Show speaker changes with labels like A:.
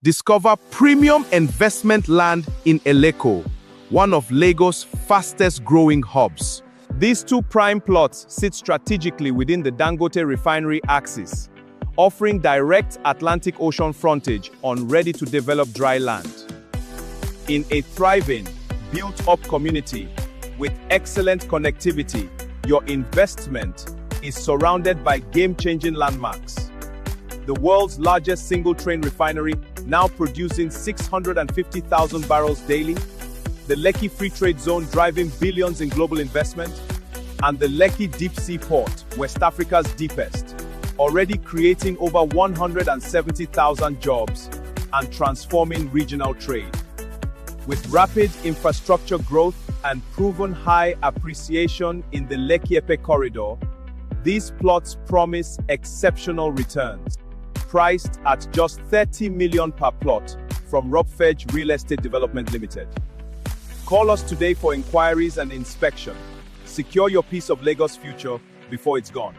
A: Discover premium investment land in Eleko, one of Lagos' fastest-growing hubs. These two prime plots sit strategically within the Dangote Refinery axis, offering direct Atlantic Ocean frontage on ready-to-develop dry land. In a thriving, built-up community with excellent connectivity, your investment is surrounded by game-changing landmarks. The world's largest single-train refinery, now producing 650,000 barrels daily, the Lekki Free Trade Zone driving billions in global investment, and the Lekki Deep Sea Port, West Africa's deepest, already creating over 170,000 jobs and transforming regional trade. With rapid infrastructure growth and proven high appreciation in the Lekki-Epe corridor, these plots promise exceptional returns. Priced at just 30 million per plot from Ropfedge Real Estate Development Limited. Call us today for inquiries and inspection. Secure your piece of Lagos future before it's gone.